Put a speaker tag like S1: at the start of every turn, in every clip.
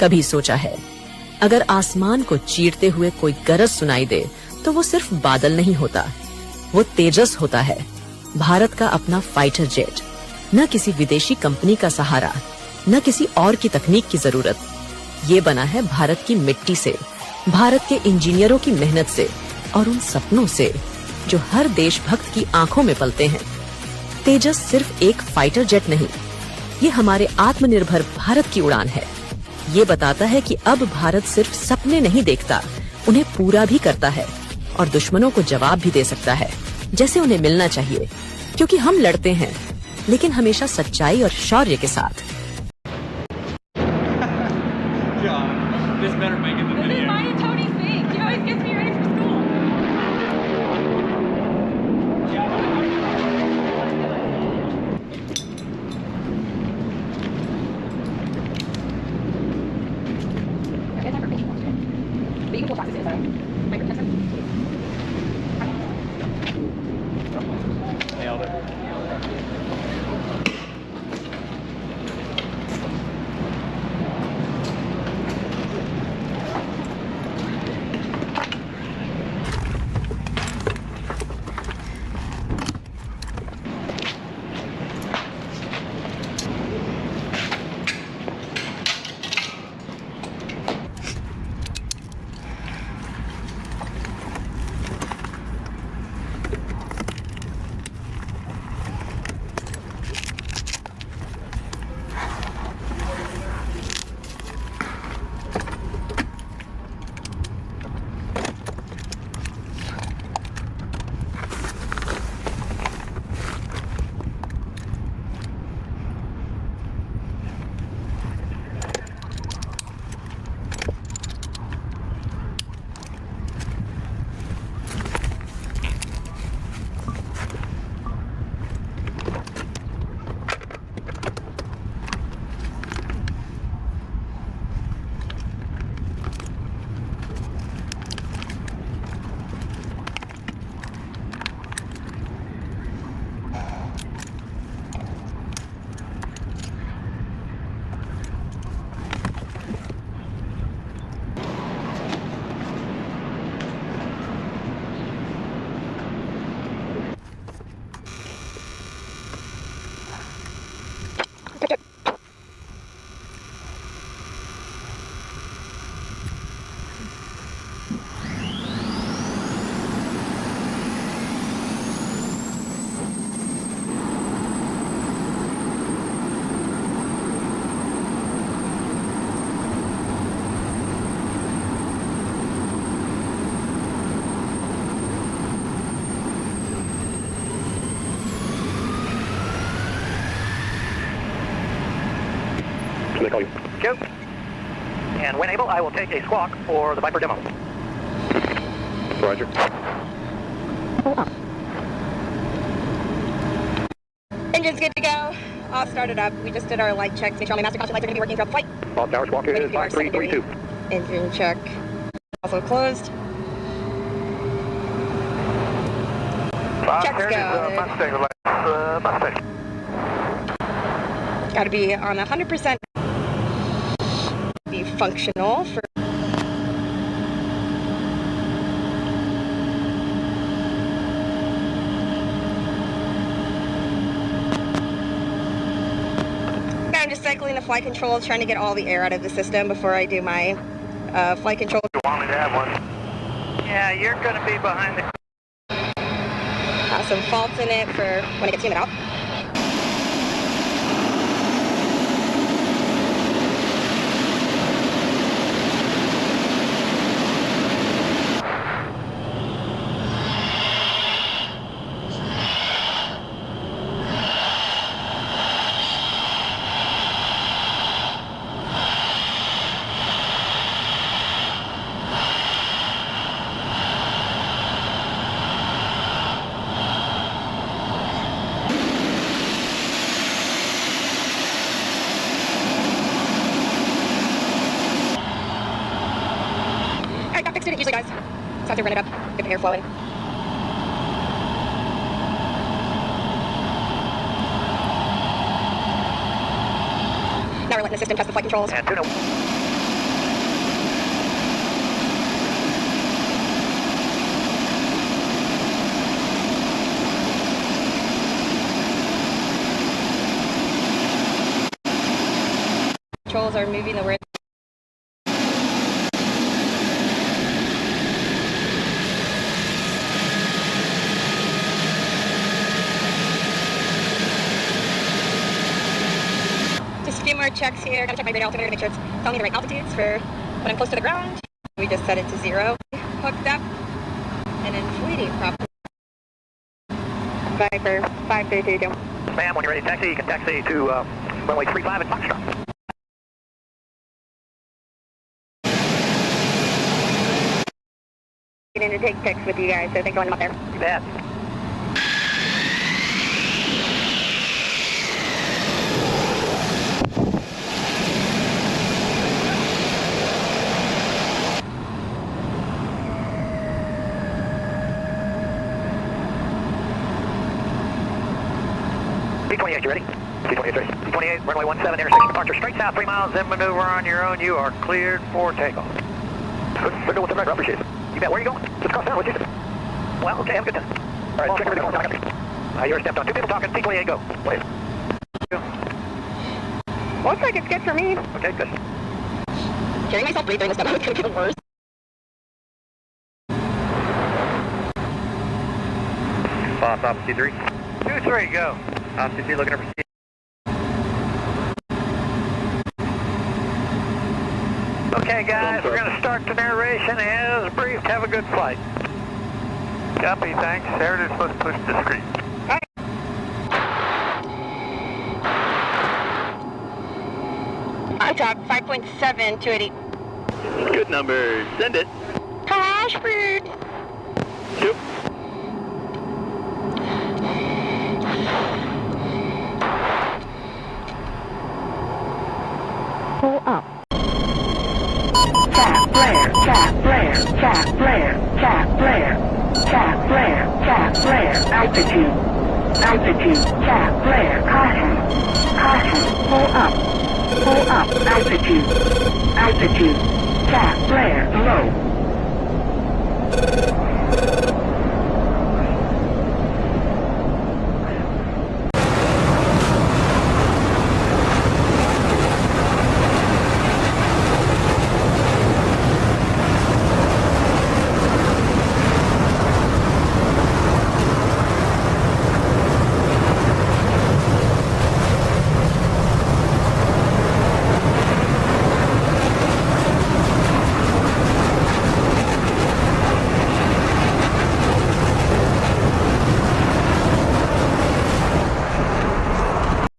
S1: कभी सोचा है? अगर आसमान को चीरते हुए कोई गरज सुनाई दे तो वो सिर्फ बादल नहीं होता, वो तेजस होता है। भारत का अपना फाइटर जेट, न किसी विदेशी कंपनी का सहारा, न किसी और की तकनीक की जरूरत। ये बना है भारत की मिट्टी से, भारत के इंजीनियरों की मेहनत से और उन सपनों से जो हर देशभक्त की आंखों में पलते हैं। तेजस सिर्फ एक फाइटर जेट नहीं, ये हमारे आत्मनिर्भर भारत की उड़ान है। ये बताता है कि अब भारत सिर्फ सपने नहीं देखता, उन्हें पूरा भी करता है और दुश्मनों को जवाब भी दे सकता है जैसे उन्हें मिलना चाहिए, क्योंकि हम लड़ते हैं लेकिन हमेशा सच्चाई और शौर्य के साथ।
S2: They call you. Go. And when able, I will take a squawk for the Viper demo. Roger.
S3: Engine's good to go. All started up. We just did our light checks. Make sure all my master caution lights are going to be working throughout the flight.
S2: All tower squawk is 5332.
S3: Engine check. Also closed. Check's go.
S2: Mustang.
S3: Got to be on 100%. Be functional for. I'm just cycling the flight control, trying to get all the air out of the system before I do my flight control.
S2: You want me to have one? Yeah, you're going to be behind the.
S3: Some faults in it for when I get to it out. Fixed it usually does. Just have to run it up, get the air flowing. Now we're letting the system test the flight controls.
S2: And 2-0.
S3: removing the word. Just a few more checks here. Gotta check my radar altimeter to make sure it's telling me the right altitudes for when I'm close to the ground. We just set it to 0. Hooked up and inflating properly. Viper 5332.
S2: Ma'am, when you're ready to taxi, you can taxi to runway 35 at Foxtrot.
S3: Getting to take pics with you guys, so thanks for letting them up there.
S2: You bet. C-28, you ready? C-28 ready. C-28, runway 17, intersection departure, straight south, 3 miles, then maneuver on your own. You are cleared for takeoff. Good with the record, I appreciate it. You bet, where are you going? Just cross town, what you do? Well, okay, have a good time. All right, check everything out. You're stepped on. 2 people talking, C-28, go. Wait.
S3: Looks like it's good for me.
S2: Okay, good.
S3: Hearing myself breathe during this demo is going to get worse.
S2: Boss, off C3. 2-3, go. Off C3, looking over C. Okay, guys, we're going to start the narration as briefed. Have a good flight. Copy, thanks. Heritage must push the screen.
S3: On top, 5.7, 280.
S2: Good number. Send it.
S3: Ashford.
S2: Shoot.
S3: Pull up.
S4: Cat flare, cat flare, cat flare, cat flare, cat flare, cat flare, altitude, altitude, cat flare, caution, caution, pull up, altitude, altitude, cat flare, low.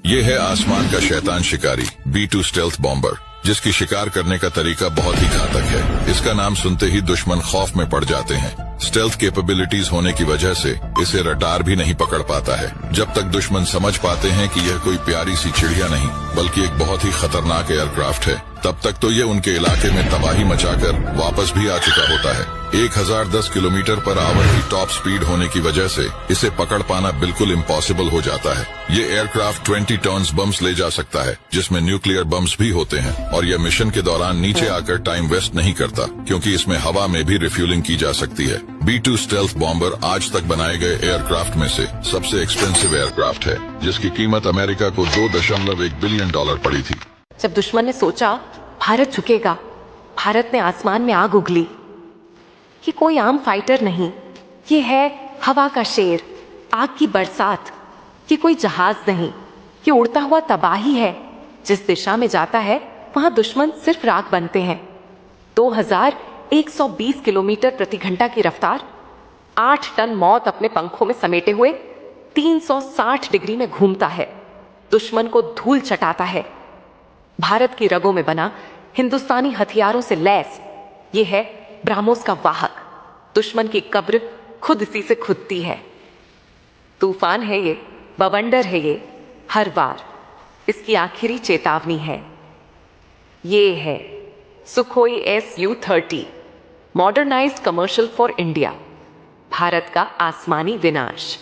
S5: ये है आसमान का शैतान शिकारी B-2 stealth bomber, जिसकी शिकार करने का तरीका बहुत ही घातक है। इसका नाम सुनते ही दुश्मन खौफ में पड़ जाते हैं। स्टेल्थ कैपेबिलिटीज होने की वजह से इसे रडार भी नहीं पकड़ पाता है। जब तक दुश्मन समझ पाते हैं कि यह कोई प्यारी सी चिड़िया नहीं बल्कि एक बहुत ही खतरनाक एयरक्राफ्ट है, तब तक तो ये उनके इलाके में तबाही मचाकर वापस भी आ चुका होता है। 1010 किलोमीटर पर आवर की टॉप स्पीड होने की वजह से इसे पकड़ पाना बिल्कुल इम्पॉसिबल हो जाता है। ये एयरक्राफ्ट 20 टन्स बम्स ले जा सकता है, जिसमें न्यूक्लियर बम्स भी होते हैं, और यह मिशन के दौरान नीचे आकर टाइम वेस्ट नहीं करता, क्योंकि इसमें हवा में भी रिफ्यूलिंग की जा सकती है। B-2 स्टेल्थ बॉम्बर आज तक बनाए गए एयरक्राफ्ट में से सबसे एक्सपेंसिव एयरक्राफ्ट है, जिसकी कीमत अमेरिका को $2.1 बिलियन पड़ी थी।
S6: जब दुश्मन ने सोचा भारत झुकेगा, भारत ने आसमान में आग उगली। ये कोई आम फाइटर नहीं, ये है हवा का शेर, आग की बरसात। ये कोई जहाज नहीं, ये उड़ता हुआ तबाही है। जिस दिशा में जाता है वहां दुश्मन सिर्फ राख बनते हैं। 2120 किलोमीटर प्रति घंटा की रफ्तार, 8 टन मौत अपने पंखों में समेटे हुए 360 डिग्री में घूमता है, दुश्मन को धूल चटाता है। भारत की रगों में बना, हिंदुस्तानी हथियारों से लैस ये है ब्रह्मोस का वाहक। दुश्मन की कब्र खुद इसी से खुदती है। तूफान है ये, बवंडर है ये, हर बार इसकी आखिरी चेतावनी है। ये है Sukhoi Su-30, modernised commercial for India, Bharat का आसमानी विनाश।